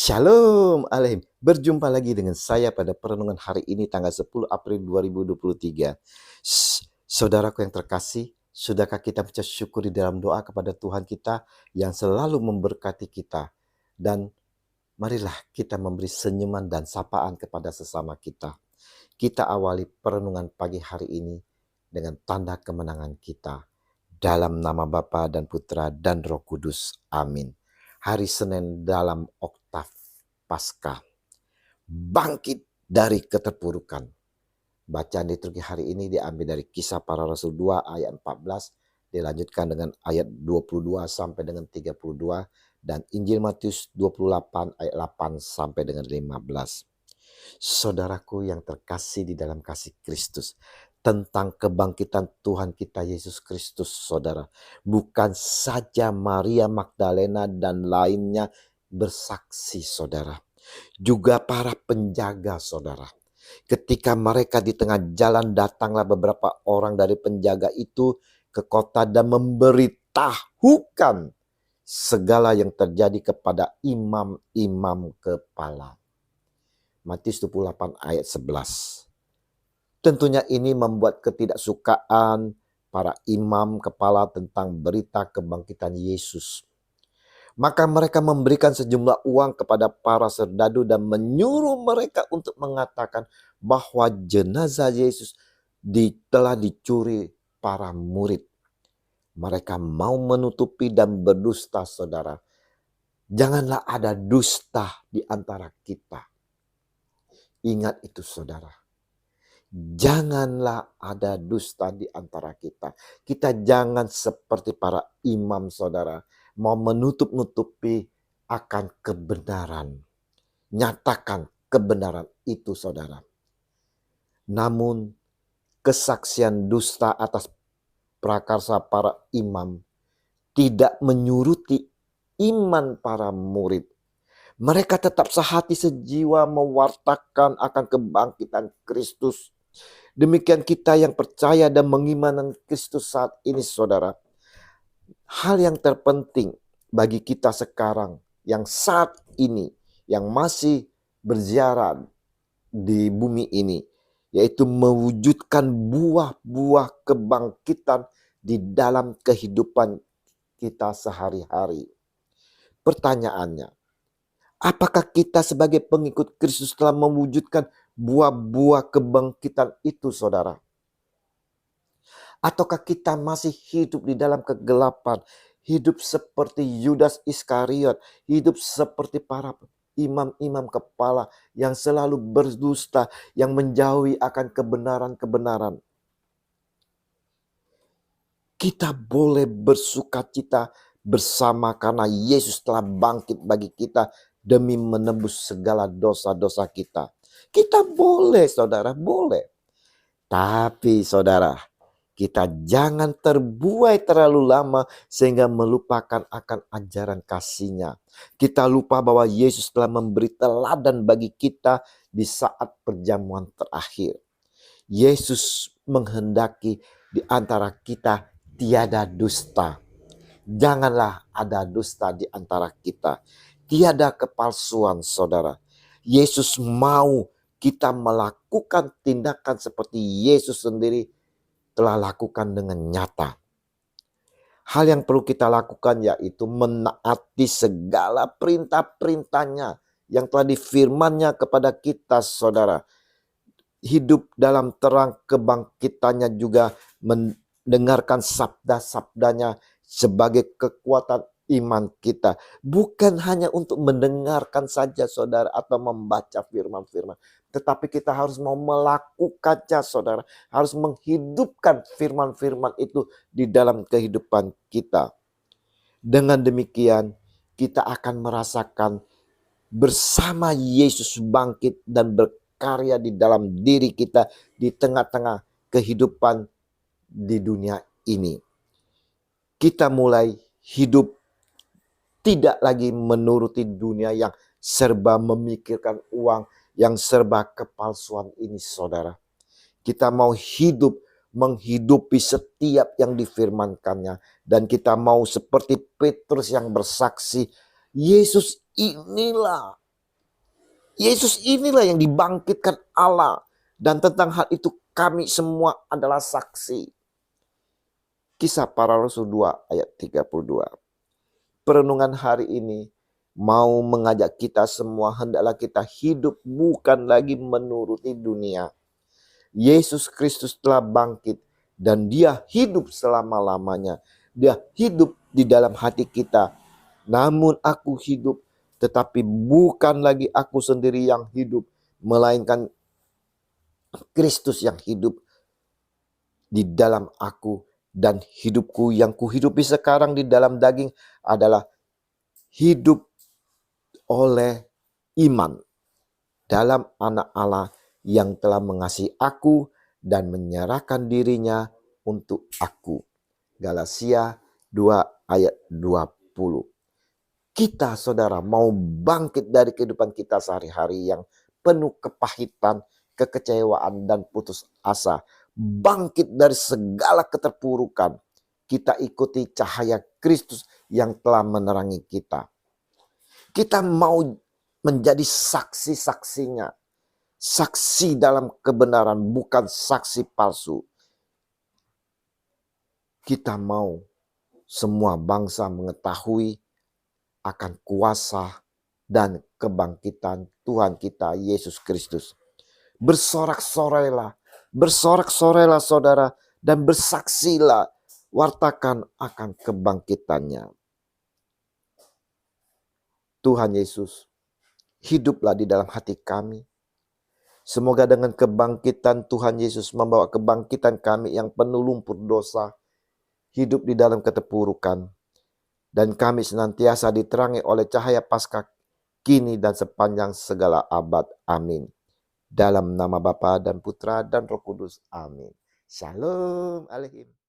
Shalom Aleim, berjumpa lagi dengan saya pada perenungan hari ini tanggal 10 April 2023. Saudaraku yang terkasih, sudahkah kita mengucap syukur di dalam doa kepada Tuhan kita yang selalu memberkati kita? Dan marilah kita memberi senyuman dan sapaan kepada sesama kita. Kita awali perenungan pagi hari ini dengan tanda kemenangan kita. Dalam nama Bapa dan Putra dan Roh Kudus. Amin. Hari Senin dalam oktav Paskah. Bangkit dari keterpurukan. Bacaan liturgi hari ini diambil dari Kisah Para Rasul 2 ayat 14. Dilanjutkan dengan ayat 22 sampai dengan 32. Dan Injil Matius 28 ayat 8 sampai dengan 15. Saudaraku yang terkasih di dalam kasih Kristus, tentang kebangkitan Tuhan kita Yesus Kristus, saudara. Bukan saja Maria Magdalena dan lainnya bersaksi, saudara. Juga para penjaga, saudara. Ketika mereka di tengah jalan, datanglah beberapa orang dari penjaga itu ke kota dan memberitahukan segala yang terjadi kepada imam-imam kepala. Matius 28 ayat 11. Tentunya ini membuat ketidaksukaan para imam kepala tentang berita kebangkitan Yesus. Maka mereka memberikan sejumlah uang kepada para serdadu dan menyuruh mereka untuk mengatakan bahwa jenazah Yesus telah dicuri para murid. Mereka mau menutupi dan berdusta, saudara. Janganlah ada dusta di antara kita. Ingat itu, saudara. Janganlah ada dusta di antara kita. Kita jangan seperti para imam, saudara, mau menutup-nutupi akan kebenaran. Nyatakan kebenaran itu, saudara. Namun kesaksian dusta atas prakarsa para imam tidak menyuruti iman para murid. Mereka tetap sehati sejiwa mewartakan akan kebangkitan Kristus. Demikian kita yang percaya dan mengimankan Kristus saat ini, saudara. Hal yang terpenting bagi kita sekarang, yang saat ini, yang masih berziarah di bumi ini, yaitu mewujudkan buah-buah kebangkitan di dalam kehidupan kita sehari-hari. Pertanyaannya, apakah kita sebagai pengikut Kristus telah mewujudkan buah-buah kebangkitan itu, saudara? Ataukah kita masih hidup di dalam kegelapan, hidup seperti Yudas Iskariot, hidup seperti para imam-imam kepala yang selalu berdusta, yang menjauhi akan kebenaran-kebenaran? Kita boleh bersukacita bersama karena Yesus telah bangkit bagi kita demi menembus segala dosa-dosa kita. Kita boleh, saudara, boleh. Tapi, saudara, kita jangan terbuai terlalu lama sehingga melupakan akan ajaran kasih-Nya. Kita lupa bahwa Yesus telah memberi teladan bagi kita di saat perjamuan terakhir. Yesus menghendaki di antara kita tiada dusta. Janganlah ada dusta di antara kita. Tiada kepalsuan, saudara. Yesus mau kita melakukan tindakan seperti Yesus sendiri telah lakukan dengan nyata. Hal yang perlu kita lakukan yaitu menaati segala perintah-perintahnya yang telah difirmannya kepada kita, saudara. Hidup dalam terang kebangkitannya, juga mendengarkan sabda-sabdanya sebagai kekuatan iman kita. Bukan hanya untuk mendengarkan saja, saudara, atau membaca firman-firman. Tetapi kita harus mau melakukannya, saudara. Harus menghidupkan firman-firman itu di dalam kehidupan kita. Dengan demikian kita akan merasakan bersama Yesus bangkit dan berkarya di dalam diri kita di tengah-tengah kehidupan di dunia ini. Kita mulai hidup tidak lagi menuruti dunia yang serba memikirkan uang, yang serba kepalsuan ini, saudara. Kita mau hidup menghidupi setiap yang difirmankannya. Dan kita mau seperti Petrus yang bersaksi, Yesus inilah Yesus inilah yang dibangkitkan Allah. Dan tentang hal itu kami semua adalah saksi. Kisah Para Rasul 2 ayat 32. Perenungan hari ini mau mengajak kita semua, hendaklah kita hidup bukan lagi menuruti dunia. Yesus Kristus telah bangkit dan dia hidup selama-lamanya. Dia hidup di dalam hati kita. Namun aku hidup, tetapi bukan lagi aku sendiri yang hidup, melainkan Kristus yang hidup di dalam aku. Dan hidupku yang kuhidupi sekarang di dalam daging adalah hidup oleh iman dalam Anak Allah yang telah mengasihi aku dan menyerahkan dirinya untuk aku. Galatia 2 ayat 20. Kita saudara mau bangkit dari kehidupan kita sehari-hari yang penuh kepahitan, kekecewaan dan putus asa. Bangkit dari segala keterpurukan. Kita ikuti cahaya Kristus yang telah menerangi kita. Kita mau menjadi saksi-saksinya. Saksi dalam kebenaran, bukan saksi palsu. Kita mau semua bangsa mengetahui akan kuasa dan kebangkitan Tuhan kita Yesus Kristus. Bersorak-sorailah saudara, dan bersaksilah, wartakan akan kebangkitannya. Tuhan Yesus, hiduplah di dalam hati kami. Semoga dengan kebangkitan Tuhan Yesus membawa kebangkitan kami yang penuh lumpur dosa, hidup di dalam keterpurukan, dan kami senantiasa diterangi oleh cahaya Paskah kini dan sepanjang segala abad. Amin. Dalam nama Bapa dan Putra dan Roh Kudus. Amin. Shalom Aleichem.